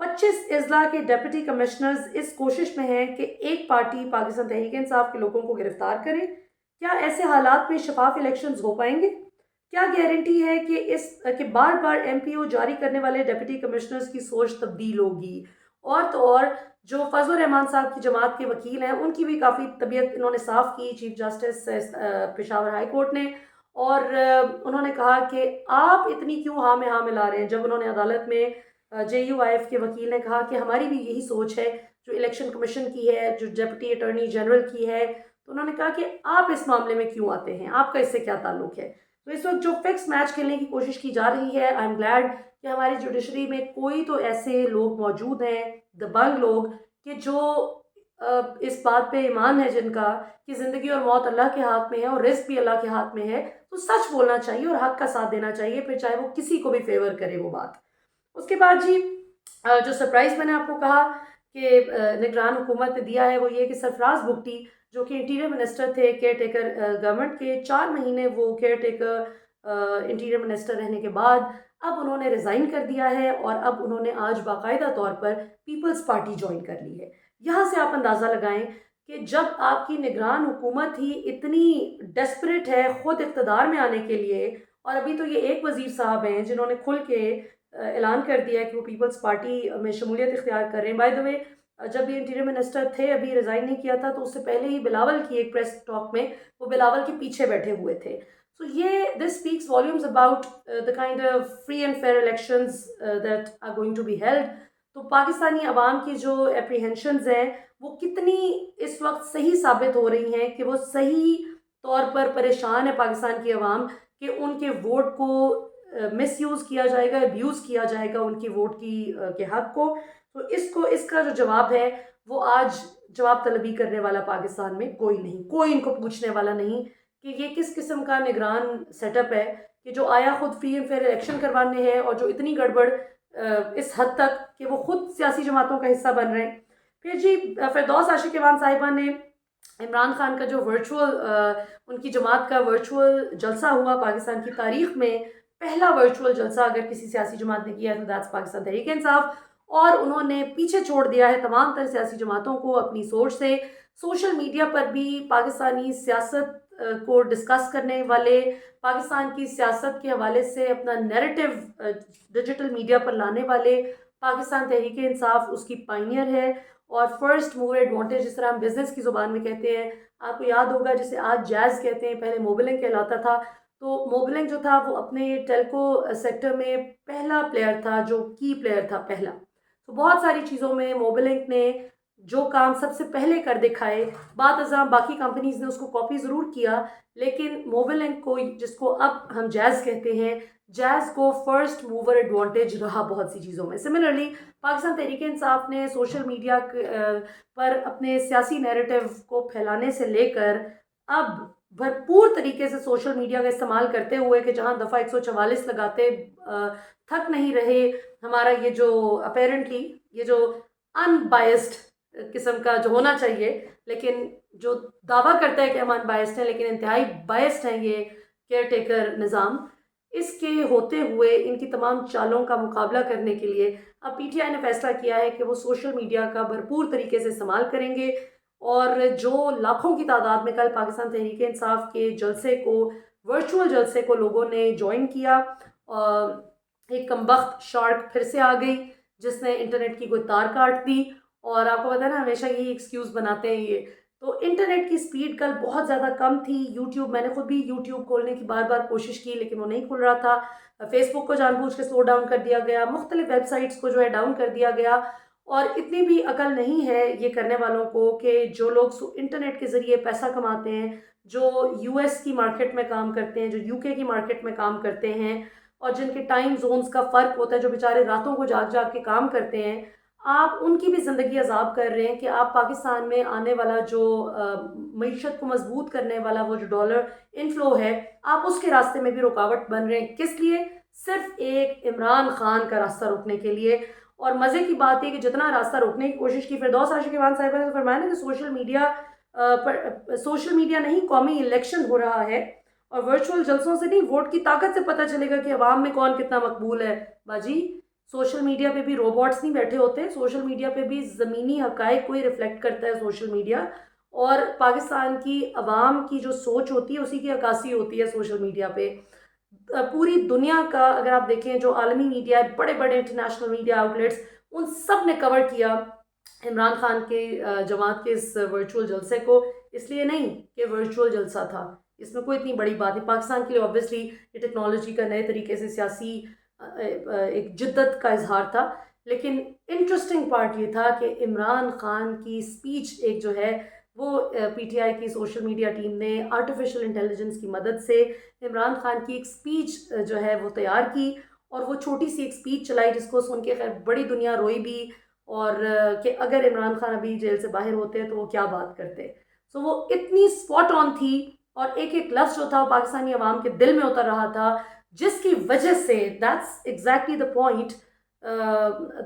25 اضلاع کے deputy commissioners اس کوشش میں ہیں کہ ایک پارٹی پاکستان تحریک انصاف کے لوگوں کو گرفتار کرے۔ کیا ایسے حالات میں شفاف الیکشنز ہو پائیں گے؟ کیا گارنٹی ہے کہ بار بار ایم پی او جاری کرنے والے ڈپٹی کمشنرز کی سوچ تبدیل ہوگی؟ اور تو اور جو فضل الرحمان صاحب کی جماعت کے وکیل ہیں ان کی بھی کافی طبیعت انہوں نے صاف کی chief justice Peshawar high court نے، اور انہوں نے کہا کہ آپ اتنی کیوں ہاں میں ہاں ملا رہے ہیں، جب انہوں نے عدالت میں جے یو آئی ایف کے وکیل نے کہا کہ ہماری بھی یہی سوچ ہے جو الیکشن کمیشن کی ہے، جو ڈپٹی اٹارنی جنرل کی ہے، تو انہوں نے کہا کہ آپ اس معاملے میں کیوں آتے ہیں، آپ کا اس سے کیا تعلق ہے؟ تو اس وقت جو فکس میچ کھیلنے کی کوشش کی جا رہی ہے، آئی ایم گلیڈ کہ ہماری جوڈیشری میں کوئی تو ایسے لوگ موجود ہیں، دبنگ لوگ، کہ جو اس بات پہ ایمان ہے جن کا کہ زندگی اور موت اللہ کے ہاتھ میں ہے اور رزق بھی اللہ کے ہاتھ میں ہے، تو سچ بولنا چاہیے اور حق کا ساتھ دینا چاہیے، پھر چاہے وہ کسی کو بھی فیور کرے وہ بات۔ اس کے بعد جی جو سرپرائز میں نے آپ کو کہا کہ نگران حکومت نے دیا ہے وہ یہ کہ سرفراز بگٹی جو کہ انٹیریئر منسٹر تھے کیئر ٹیکر گورنمنٹ کے، 4 مہینے وہ کیئر ٹیکر انٹیریئر منسٹر رہنے کے بعد اب انہوں نے ریزائن کر دیا ہے، اور اب انہوں نے آج باقاعدہ طور پر پیپلز پارٹی جوائن کر لی ہے۔ یہاں سے آپ اندازہ لگائیں کہ جب آپ کی نگران حکومت ہی اتنی ڈیسپریٹ ہے خود اقتدار میں آنے کے لیے، اور ابھی تو یہ ایک وزیر صاحب ہیں جنہوں نے کھل کے اعلان کر دیا ہے کہ وہ پیپلز پارٹی میں شمولیت اختیار کر رہے ہیں۔ بائی دا وے جب یہ انٹیریئر منسٹر تھے، ابھی ریزائن نہیں کیا تھا، تو اس سے پہلے ہی بلاول کی ایک پریس ٹاک میں وہ بلاول کے پیچھے بیٹھے ہوئے تھے۔ سو یہ this speaks volumes about the kind of free and fair elections that are going to be held. تو پاکستانی عوام کی جو اپریہنشنز ہیں وہ کتنی اس وقت صحیح ثابت ہو رہی ہیں کہ وہ صحیح طور پر پریشان ہے پاکستان کی عوام کہ ان کے ووٹ کو مس یوز کیا جائے گا، ابیوز کیا جائے گا ان کی ووٹ کے حق کو۔ تو اس کا جو جواب ہے وہ آج جواب طلبی کرنے والا پاکستان میں کوئی نہیں، کوئی ان کو پوچھنے والا نہیں کہ یہ کس قسم کا نگران سیٹ اپ ہے کہ جو آیا خود فری اینڈ فیئر الیکشن کروانے ہے، اور جو اتنی گڑبڑ اس حد تک کہ وہ خود سیاسی جماعتوں کا حصہ بن رہے ہیں۔ پھر جی فردوس عاشق ایوان صاحبہ نے عمران خان کا جو ان کی جماعت کا ورچوئل جلسہ ہوا پاکستان کی تاریخ میں، پہلا ورچوئل جلسہ اگر کسی سیاسی جماعت نے کیا ہے تو دیٹس پاکستان تحریک انصاف، اور انہوں نے پیچھے چھوڑ دیا ہے تمام تر سیاسی جماعتوں کو اپنی سوچ سے۔ سوشل میڈیا پر بھی پاکستانی سیاست کو ڈسکس کرنے والے، پاکستان کی سیاست کے حوالے سے اپنا نیریٹو ڈیجیٹل میڈیا پر لانے والے، پاکستان تحریک انصاف اس کی پائنیئر ہے، اور فرسٹ موور ایڈوانٹیج جس طرح ہم بزنس کی زبان میں کہتے ہیں، آپ کو یاد ہوگا جسے آج جیز کہتے ہیں، پہلے موبلنگ کہلاتا تھا۔ تو موبلنگ جو تھا وہ اپنے ٹیلکو سیکٹر میں پہلا پلیئر تھا، جو کی پلیئر تھا پہلا۔ تو بہت ساری چیزوں میں موبلنک نے جو کام سب سے پہلے کر دکھائے، بعد ازاں باقی کمپنیز نے اس کو کاپی ضرور کیا، لیکن موبلنک کو، جس کو اب ہم جیز کہتے ہیں، جیز کو فرسٹ موور ایڈوانٹیج رہا بہت سی چیزوں میں۔ سملرلی پاکستان تحریک انصاف نے سوشل میڈیا پر اپنے سیاسی نیریٹو کو پھیلانے سے لے کر اب بھرپور طریقے سے سوشل میڈیا کا استعمال کرتے ہوئے کہ جہاں دفعہ 144 لگاتے تھک نہیں رہے، ہمارا یہ جو اپیرنٹلی یہ جو ان بائسڈ قسم کا جو ہونا چاہیے، لیکن جو دعویٰ کرتا ہے کہ ہم ان بائسڈ ہیں لیکن انتہائی بائسڈ ہیں یہ کیئر ٹیکر نظام، اس کے ہوتے ہوئے ان کی تمام چالوں کا مقابلہ کرنے کے لیے اب پی ٹی آئی نے فیصلہ کیا ہے کہ وہ سوشل میڈیا کا بھرپور طریقے سے استعمال کریں گے، اور جو لاکھوں کی تعداد میں کل پاکستان تحریک انصاف کے جلسے کو، ورچوئل جلسے کو لوگوں نے جوائن کیا، ایک کمبخت شارک پھر سے آ گئی جس نے انٹرنیٹ کی کوئی تار کاٹ دی، اور آپ کو پتہ ہے نا ہمیشہ یہی ایکسکیوز بناتے ہیں یہ، تو انٹرنیٹ کی سپیڈ کل بہت زیادہ کم تھی۔ یوٹیوب، میں نے خود بھی یوٹیوب کھولنے کی بار بار کوشش کی لیکن وہ نہیں کھل رہا تھا۔ فیس بک کو جان بوجھ کے سلو ڈاؤن کر دیا گیا، مختلف ویب سائٹس کو جو ہے ڈاؤن کر دیا گیا، اور اتنی بھی عقل نہیں ہے یہ کرنے والوں کو کہ جو لوگ انٹرنیٹ کے ذریعے پیسہ کماتے ہیں، جو یو ایس کی مارکیٹ میں کام کرتے ہیں، جو یو کے کی مارکیٹ میں کام کرتے ہیں، اور جن کے ٹائم زونز کا فرق ہوتا ہے، جو بیچارے راتوں کو جاگ جاگ کے کام کرتے ہیں، آپ ان کی بھی زندگی عذاب کر رہے ہیں کہ آپ پاکستان میں آنے والا جو معیشت کو مضبوط کرنے والا وہ جو ڈالر انفلو ہے، آپ اس کے راستے میں بھی رکاوٹ بن رہے ہیں۔ کس لیے؟ صرف ایک عمران خان کا راستہ روکنے کے لیے۔ اور مزے کی بات ہے کہ جتنا راستہ روکنے کی کوشش کی فردوس عاشق ایوان صاحبہ نے فرمایا نا کہ سوشل میڈیا نہیں، قومی الیکشن ہو رہا ہے، اور ورچوئل جلسوں سے نہیں، ووٹ کی طاقت سے پتہ چلے گا کہ عوام میں کون کتنا مقبول ہے۔ باجی سوشل میڈیا پہ بھی روبوٹس نہیں بیٹھے ہوتے، سوشل میڈیا پہ بھی زمینی حقائق کو ہی ریفلیکٹ کرتا ہے سوشل میڈیا، اور پاکستان کی عوام کی جو سوچ ہوتی ہے اسی کی عکاسی ہوتی ہے سوشل میڈیا پہ۔ پوری دنیا کا اگر آپ دیکھیں جو عالمی میڈیا ہے، بڑے بڑے انٹرنیشنل میڈیا آؤٹلیٹس، ان سب نے کور کیا عمران خان کے جماعت کے اس ورچوئل جلسے کو، اس لیے نہیں کہ ورچوئل جلسہ تھا، اس میں کوئی اتنی بڑی بات نہیں، پاکستان کے لیے اوبویسلی یہ ٹیکنالوجی کا نئے طریقے سے سیاسی ایک جدت کا اظہار تھا، لیکن انٹرسٹنگ پارٹ یہ تھا کہ عمران خان کی سپیچ ایک جو ہے وہ پی ٹی آئی کی سوشل میڈیا ٹیم نے آرٹیفیشل انٹیلیجنس کی مدد سے عمران خان کی ایک سپیچ جو ہے وہ تیار کی، اور وہ چھوٹی سی ایک سپیچ چلائی جس کو سن کے خیر بڑی دنیا روئی بھی، اور کہ اگر عمران خان ابھی جیل سے باہر ہوتے تو وہ کیا بات کرتے، سو وہ اتنی اسپاٹ آن تھی، اور ایک ایک لفظ جو تھا وہ پاکستانی عوام کے دل میں اتر رہا تھا، جس کی وجہ سے that's exactly the point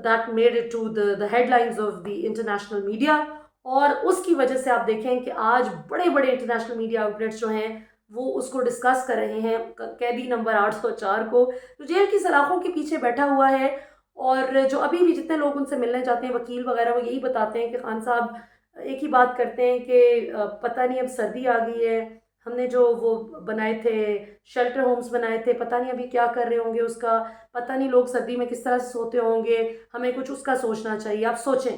that made it to the headlines of the international media, اور اس کی وجہ سے آپ دیکھیں کہ آج بڑے بڑے انٹرنیشنل میڈیا آؤٹلیٹس جو ہیں وہ اس کو ڈسکس کر رہے ہیں، قیدی نمبر 804 کو جو جیل کی سلاخوں کے پیچھے بیٹھا ہوا ہے، اور جو ابھی بھی جتنے لوگ ان سے ملنے جاتے ہیں وکیل وغیرہ وہ یہی بتاتے ہیں کہ خان صاحب ایک ہی بات کرتے ہیں کہ پتہ نہیں اب سردی آ گئی ہے، ہم نے جو وہ بنائے تھے شیلٹر ہومز بنائے تھے پتہ نہیں ابھی کیا کر رہے ہوں گے، اس کا پتہ نہیں لوگ سردی میں کس طرح سے سوتے ہوں گے، ہمیں کچھ اس کا سوچنا چاہیے۔ آپ سوچیں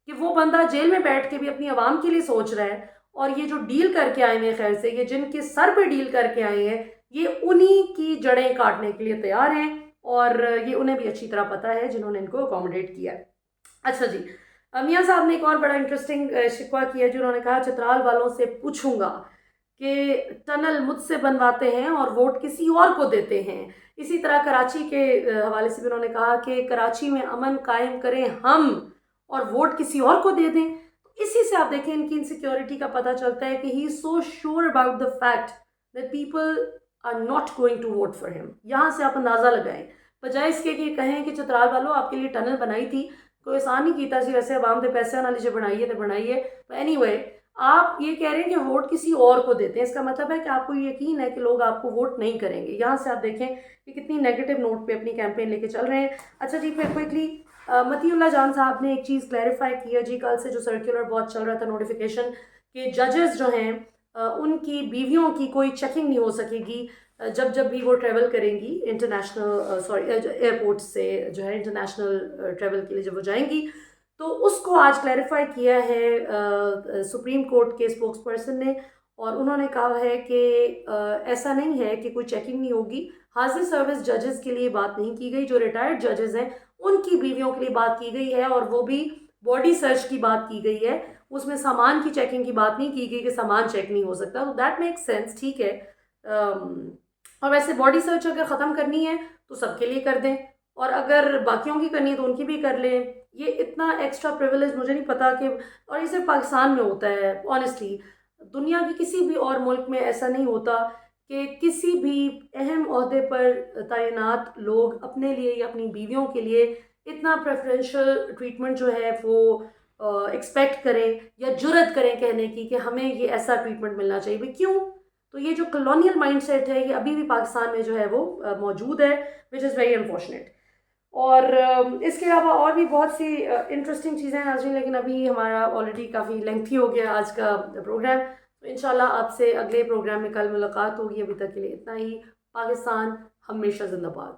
کہ وہ بندہ جیل میں بیٹھ کے بھی اپنی عوام کے لیے سوچ رہا ہے، اور یہ جو ڈیل کر کے آئے ہیں خیر سے، یہ جن کے سر پہ ڈیل کر کے آئے ہیں یہ انہی کی جڑیں کاٹنے کے لیے تیار ہیں، اور یہ انہیں بھی اچھی طرح پتہ ہے جنہوں نے ان کو اکوموڈیٹ کیا ہے۔ اچھا جی، میاں صاحب نے ایک اور بڑا انٹرسٹنگ شکوہ کیا جنہوں نے کہا چترال والوں سے پوچھوں گا کہ ٹنل مجھ سے بنواتے ہیں اور ووٹ کسی اور کو دیتے ہیں۔ اسی طرح کراچی کے حوالے سے بھی انہوں نے کہا کہ کراچی میں امن قائم کریں ہم اور ووٹ کسی اور کو دے دیں۔ اسی سے آپ دیکھیں ان کی انسیکیورٹی کا پتہ چلتا ہے کہ he is so sure about the fact that people are not going to vote for him. یہاں سے آپ اندازہ لگائیں، بجائے اس کے کہ کہیں کہ چترال والوں آپ کے لیے ٹنل بنائی تھی، کوئی آسان نہیں کیتا سی، ویسے عوام دے پیسے نہ لیجیے بنائیے تو بنائیے، اینی وے آپ یہ کہہ رہے ہیں کہ ووٹ کسی اور کو دیتے ہیں، اس کا مطلب ہے کہ آپ کو یقین ہے کہ لوگ آپ کو ووٹ نہیں کریں گے۔ یہاں سے آپ دیکھیں کہ کتنی نیگیٹو نوٹ پہ اپنی کیمپین لے کے چل رہے ہیں۔ اچھا جی، پھر کوئکلی متی اللہ جان صاحب نے ایک چیز کلیریفائی کی ہے جی، کل سے جو سرکولر بہت چل رہا تھا نوٹیفیکیشن کہ ججز جو ہیں ان کی بیویوں کی کوئی چیکنگ نہیں ہو سکے گی جب بھی وہ ٹریول کریں گی انٹرنیشنل ایئرپورٹ سے جو ہے انٹرنیشنل ٹریول کے لیے جب وہ جائیں گی، تو اس کو آج کلیریفائی کیا ہے سپریم کورٹ کے اسپوکس پرسن نے، اور انہوں نے کہا ہے کہ ایسا نہیں ہے کہ کوئی چیکنگ نہیں ہوگی، حاضر سروس ججز کے لیے بات نہیں کی گئی، جو ریٹائرڈ ججز ہیں ان کی بیویوں کے لیے بات کی گئی ہے، اور وہ بھی باڈی سرچ کی بات کی گئی ہے، اس میں سامان کی چیکنگ کی بات نہیں کی گئی کہ سامان چیک نہیں ہو سکتا، تو دیٹ میک سینس، ٹھیک ہے۔ اور ویسے باڈی سرچ اگر ختم کرنی ہے تو سب کے لیے کر دیں، اور اگر باقیوں کی کرنی ہے تو ان کی بھی کر لیں، یہ اتنا ایکسٹرا پریویلیج مجھے نہیں پتا کہ، اور یہ صرف پاکستان میں ہوتا ہے آنیسٹلی، دنیا کے کسی بھی اور ملک میں ایسا نہیں ہوتا کہ کسی بھی اہم عہدے پر تعینات لوگ اپنے لیے یا اپنی بیویوں کے لیے اتنا پریفرینشل ٹریٹمنٹ جو ہے وہ ایکسپیکٹ کریں یا جرت کریں کہنے کی کہ ہمیں یہ ایسا ٹریٹمنٹ ملنا چاہیے بھی، کیوں؟ تو یہ جو کلونیل مائنڈ سیٹ ہے یہ ابھی بھی پاکستان میں جو ہے وہ موجود ہے، وچ از ویری انفارچونیٹ۔ اور اس کے علاوہ اور بھی بہت سی انٹرسٹنگ چیزیں ہیں ناظرین، لیکن ابھی ہمارا آلریڈی کافی لینتھی ہو گیا آج کا پروگرام، تو انشاءاللہ آپ سے اگلے پروگرام میں کل ملاقات ہوگی، ابھی تک کے لیے اتنا ہی۔ پاکستان ہمیشہ زندہ باد۔